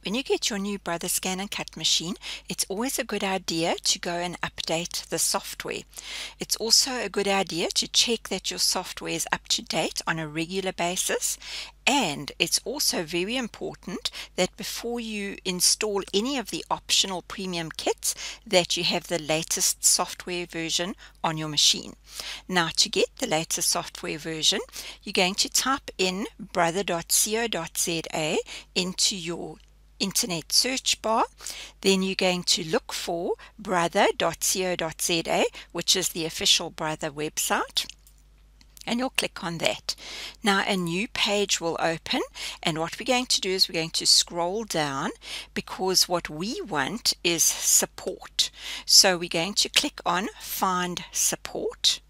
When you get your new Brother ScanNCut machine, it's always a good idea to go and update the software. It's also a good idea to check that your software is up to date on a regular basis, and it's also very important that before you install any of the optional premium kits that you have the latest software version on your machine. Now, to get the latest software version, you're going to type in brother.co.za into your internet search bar. Then you're going to look for brother.co.za, which is the official Brother website, and you'll click on that. Now a new page will open, and what we're going to do is we're going to scroll down, because what we want is support. So we're going to click on Find Support.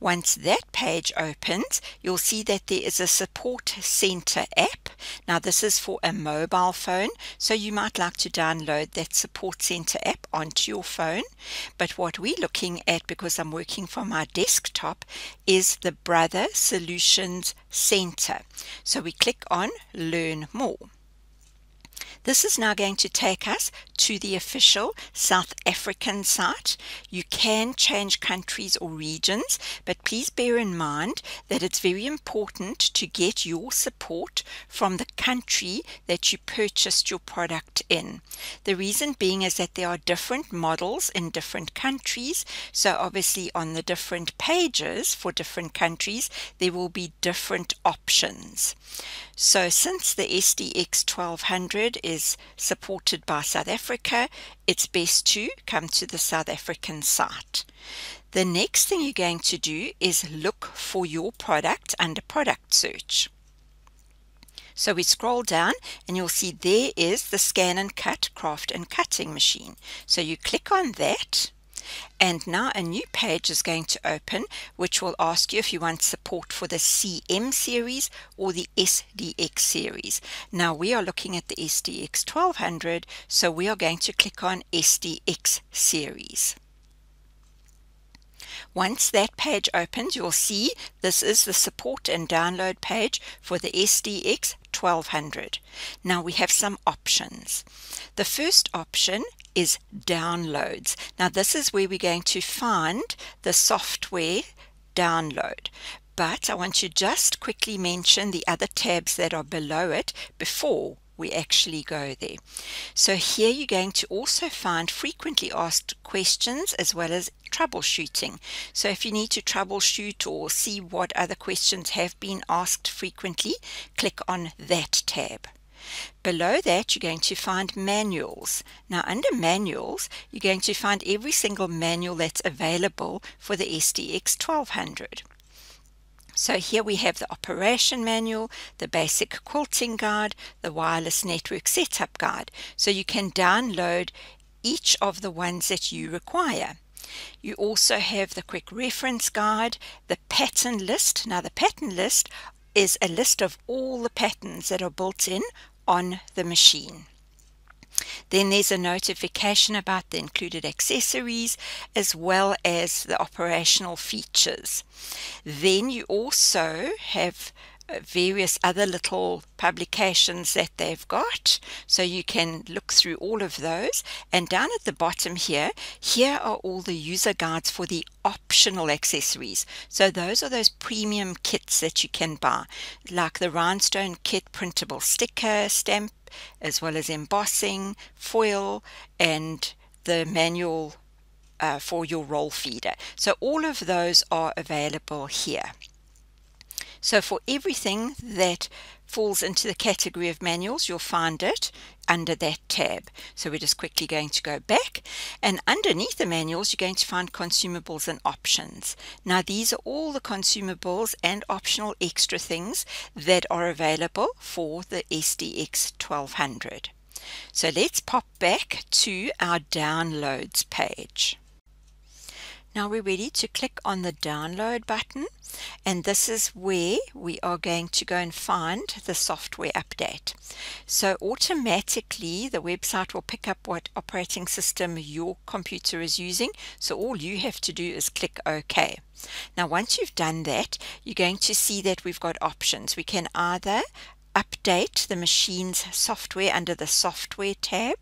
Once that page opens, you'll see that there is a Support Center app. Now this is for a mobile phone, so you might like to download that Support Center app onto your phone. But what we're looking at, because I'm working from my desktop, is the Brother Solutions Center. So we click on Learn More. This is now going to take us to the official South African site. You can change countries or regions, but please bear in mind that it's very important to get your support from the country that you purchased your product in. The reason being is that there are different models in different countries, so obviously on the different pages for different countries there will be different options. So since the SDX 1200 is supported by South Africa, it's best to come to the South African site. The next thing you're going to do is look for your product under Product Search. So we scroll down and you'll see there is the ScanNCut Craft and Cutting machine. So you click on that, and now a new page is going to open, which will ask you if you want support for the CM series or the SDX series. Now we are looking at the SDX 1200, so we are going to click on SDX series. Once that page opens, you'll see this is the support and download page for the SDX 1200. Now we have some options. The first option is downloads. Now this is where we're going to find the software download. But I want to just quickly mention the other tabs that are below it before we actually go there. So here you're going to also find frequently asked questions as well as troubleshooting. So if you need to troubleshoot or see what other questions have been asked frequently, click on that tab. Below that you're going to find manuals. Now under manuals you're going to find every single manual that's available for the SDX 1200. So here we have the operation manual, the basic quilting guide, the wireless network setup guide. So you can download each of the ones that you require. You also have the quick reference guide, the pattern list. Now the pattern list is a list of all the patterns that are built in on the machine. Then there's a notification about the included accessories as well as the operational features. Then you also have various other little publications that they've got, so you can look through all of those. And down at the bottom here are all the user guides for the optional accessories. So those are those premium kits that you can buy, like the rhinestone kit, printable sticker, stamp, as well as embossing, foil, and the manual for your roll feeder. So all of those are available here. So for everything that falls into the category of manuals, you'll find it under that tab. So we're just quickly going to go back, and underneath the manuals you're going to find consumables and options. Now these are all the consumables and optional extra things that are available for the SDX 1200. So let's pop back to our downloads page. Now we're ready to click on the download button, and this is where we are going to go and find the software update. So automatically the website will pick up what operating system your computer is using, so all you have to do is click OK. Now once you've done that, you're going to see that we've got options. We can either update the machine's software under the Software tab.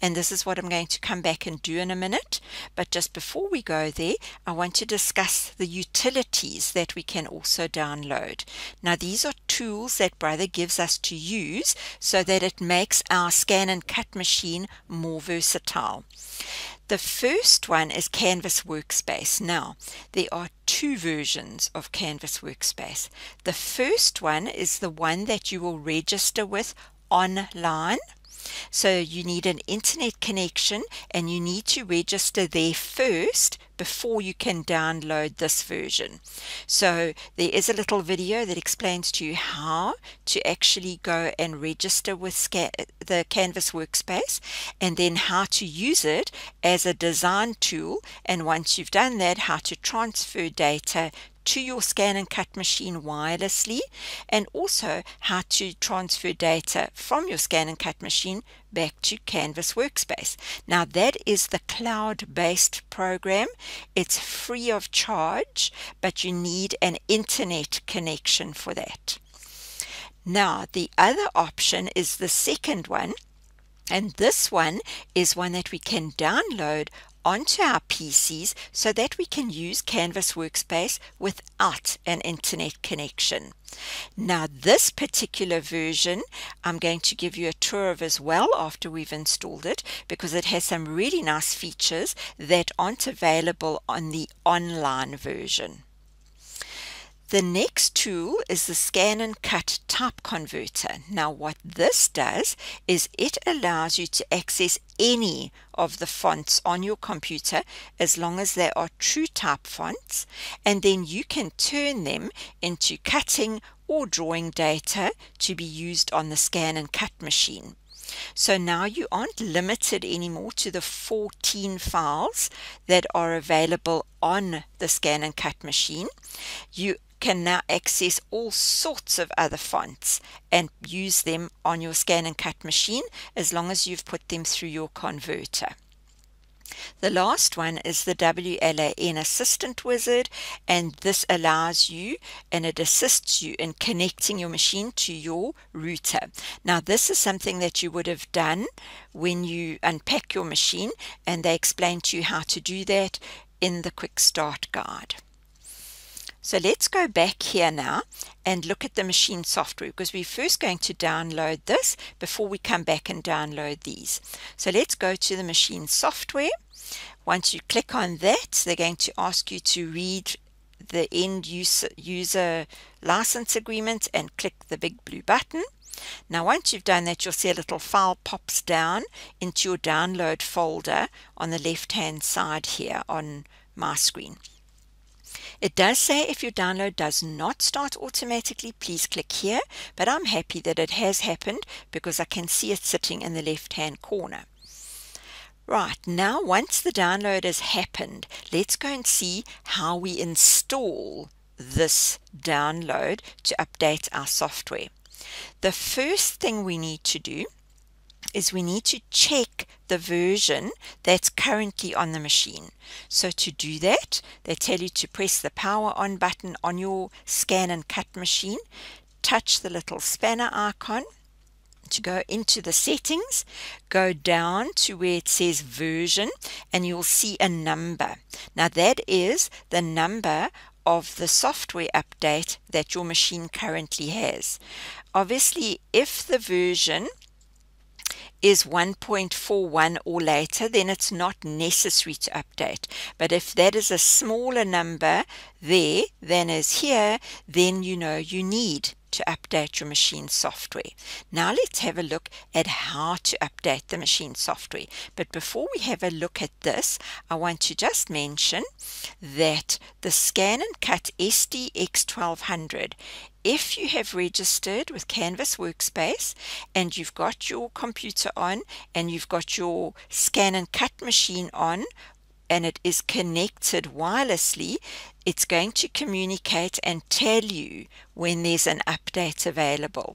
And this is what I'm going to come back and do in a minute. But just before we go there, I want to discuss the utilities that we can also download. Now, these are tools that Brother gives us to use so that it makes our ScanNCut machine more versatile. The first one is Canvas Workspace. Now, there are two versions of Canvas Workspace. The first one is the one that you will register with online. So you need an internet connection and you need to register there first before you can download this version. So there is a little video that explains to you how to actually go and register with the Canvas Workspace, and then how to use it as a design tool, and once you've done that, how to transfer data to your ScanNCut machine wirelessly, and also how to transfer data from your ScanNCut machine back to Canvas Workspace. Now, that is the cloud-based program. It's free of charge, but you need an internet connection for that. Now, the other option is the second one, and this one is one that we can download onto our PCs so that we can use Canvas Workspace without an internet connection. Now, this particular version I'm going to give you a tour of as well after we've installed it, because it has some really nice features that aren't available on the online version. The next tool is the ScanNCut Type Converter. Now, what this does is it allows you to access any of the fonts on your computer as long as they are true type fonts, and then you can turn them into cutting or drawing data to be used on the ScanNCut machine. So now you aren't limited anymore to the 14 files that are available on the ScanNCut machine. You can now access all sorts of other fonts and use them on your ScanNCut machine as long as you've put them through your converter. The last one is the Wlan Assistant Wizard, and this allows you and it assists you in connecting your machine to your router. Now, this is something that you would have done when you unpack your machine, and they explain to you how to do that in the Quick Start Guide. So let's go back here now and look at the machine software, because we're first going to download this before we come back and download these. So let's go to the machine software. Once you click on that, they're going to ask you to read the end user license agreement and click the big blue button. Now, once you've done that, you'll see a little file pops down into your download folder on the left hand side here on my screen. It does say if your download does not start automatically, please click here, but I'm happy that it has happened because I can see it sitting in the left hand corner. Right, now once the download has happened, let's go and see how we install this download to update our software. The first thing we need to do is we need to check the version that's currently on the machine. So to do that, they tell you to press the power on button on your ScanNCut machine, touch the little spanner icon to go into the settings, go down to where it says version, and you'll see a number. Now, that is the number of the software update that your machine currently has. Obviously, if the version is 1.41 or later, then it's not necessary to update. But if that is a smaller number there than is here, then you know you need to update your machine software. Now let's have a look at how to update the machine software. But before we have a look at this, I want to just mention that the ScanNCut SDX 1200, if you have registered with Canvas Workspace and you've got your computer on and you've got your ScanNCut machine on and it is connected wirelessly, it's going to communicate and tell you when there's an update available.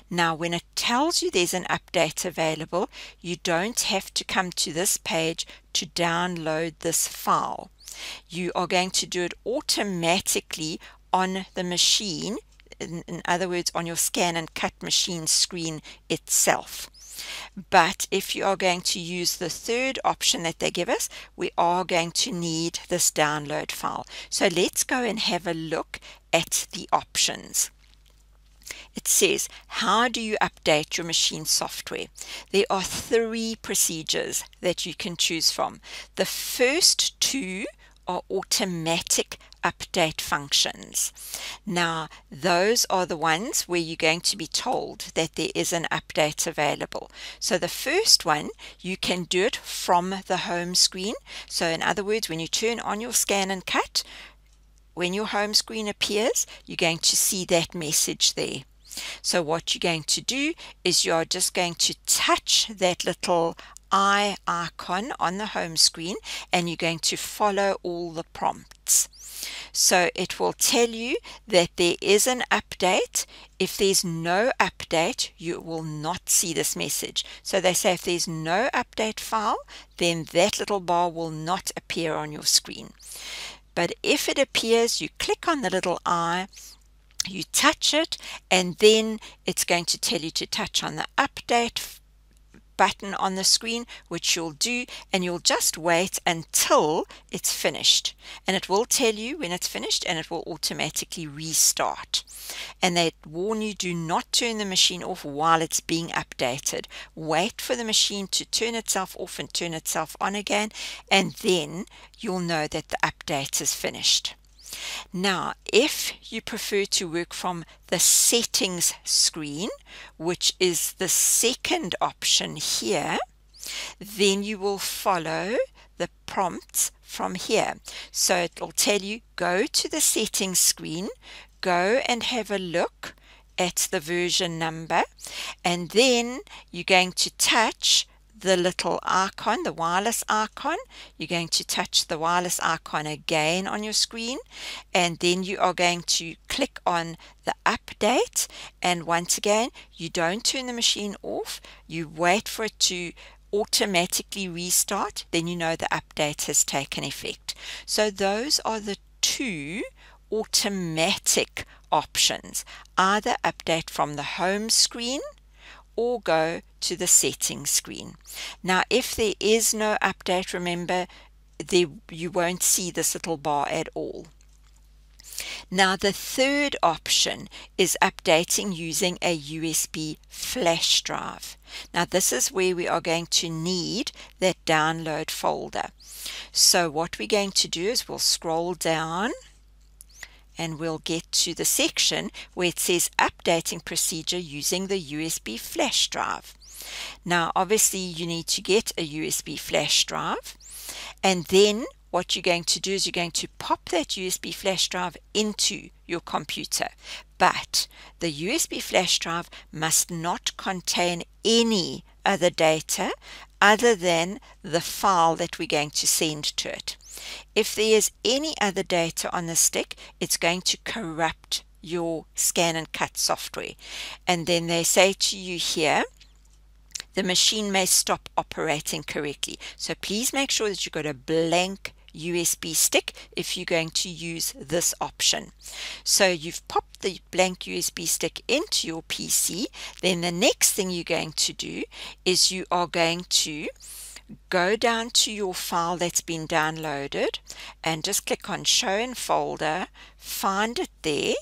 Now, when it tells you there's an update available, you don't have to come to this page to download this file. You are going to do it automatically on the machine in other words, on your ScanNCut machine screen itself. But if you are going to use the third option that they give us, we are going to need this download file. So let's go and have a look at the options. It says, how do you update your machine software? There are 3 procedures that you can choose from. The first 2 are automatic update functions. Now, those are the ones where you're going to be told that there is an update available. So the first one, you can do it from the home screen. So in other words, when you turn on your ScanNCut, when your home screen appears, you're going to see that message there. So what you're going to do is you're just going to touch that little eye icon on the home screen, and you're going to follow all the prompts. So it will tell you that there is an update. If there's no update, you will not see this message. So they say if there's no update file, then that little bar will not appear on your screen. But if it appears, you click on the little eye, you touch it, and then it's going to tell you to touch on the update button on the screen, which you'll do, and you'll just wait until it's finished, and it will tell you when it's finished, and it will automatically restart. And they warn you, do not turn the machine off while it's being updated. Wait for the machine to turn itself off and turn itself on again, and then you'll know that the update is finished. Now, if you prefer to work from the settings screen, which is the second option here, then you will follow the prompts from here. So it will tell you, go to the settings screen, go and have a look at the version number, and then you're going to touch the little icon, the wireless icon. You're going to touch the wireless icon again on your screen, and then you are going to click on the update, and once again, you don't turn the machine off, you wait for it to automatically restart, then you know the update has taken effect. So those are the 2 automatic options: either update from the home screen or go to the settings screen. Now, if there is no update, remember, you won't see this little bar at all. Now, the third option is updating using a USB flash drive. Now, this is where we are going to need that download folder. So what we're going to do is we'll scroll down, and we'll get to the section where it says updating procedure using the USB flash drive. Now, obviously, you need to get a USB flash drive, and then what you're going to do is you're going to pop that USB flash drive into your computer. But the USB flash drive must not contain any other data other than the file that we're going to send to it. If there is any other data on the stick, it's going to corrupt your ScanNCut software. And then they say to you here, the machine may stop operating correctly. So please make sure that you've got a blank USB stick if you're going to use this option. So you've popped the blank USB stick into your PC. Then the next thing you're going to do is you are going to go down to your file that's been downloaded and just click on show in folder, find it there,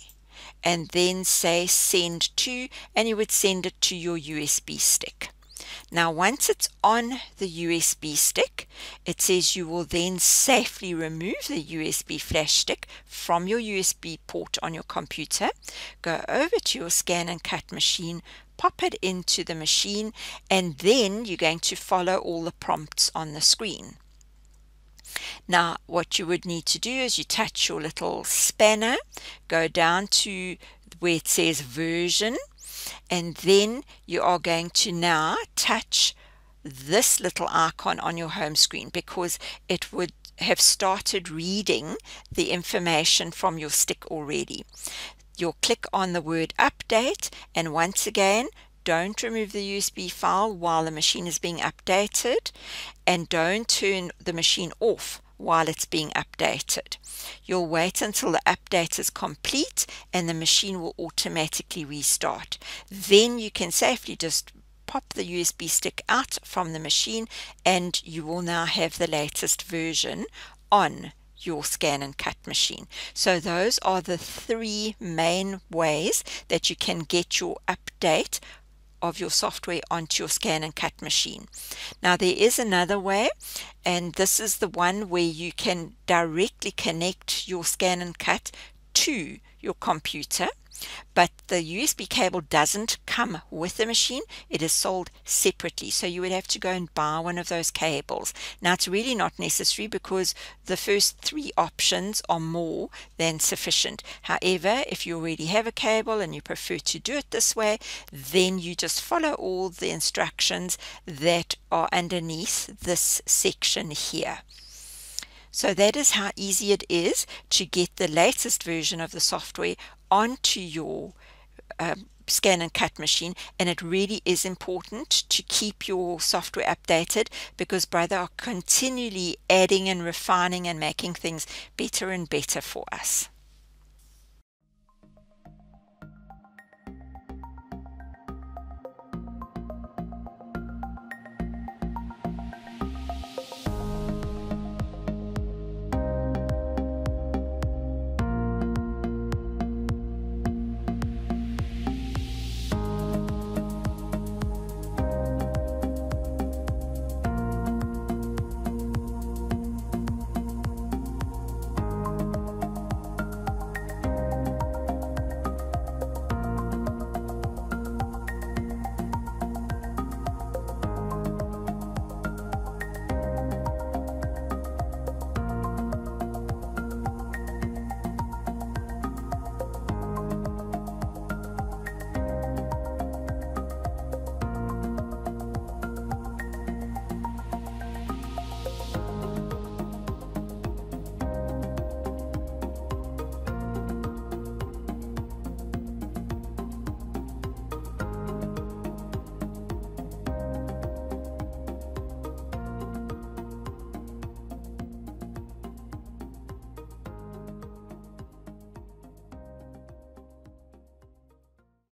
and then say send to, and you would send it to your USB stick. Now, once it's on the USB stick, it says you will then safely remove the USB flash stick from your USB port on your computer, go over to your ScanNCut machine, pop it into the machine, and then you're going to follow all the prompts on the screen. Now, what you would need to do is you touch your little spanner, go down to where it says version, and then you are going to now touch this little icon on your home screen, because it would have started reading the information from your stick already. You'll click on the word update, and once again, don't remove the USB file while the machine is being updated, and don't turn the machine off while it's being updated. You'll wait until the update is complete and the machine will automatically restart. Then you can safely just pop the USB stick out from the machine and you will now have the latest version on your ScanNCut machine. So those are the three main ways that you can get your update of your software onto your ScanNCut machine. Now there is another way, and this is the one where you can directly connect your ScanNCut to your computer, but the USB cable doesn't come with the machine. It is sold separately, so you would have to go and buy one of those cables. Now it's really not necessary because the first three options are more than sufficient. However, if you already have a cable and you prefer to do it this way, then you just follow all the instructions that are underneath this section here. So that is how easy it is to get the latest version of the software onto your ScanNCut machine, and it really is important to keep your software updated because Brother are continually adding and refining and making things better and better for us.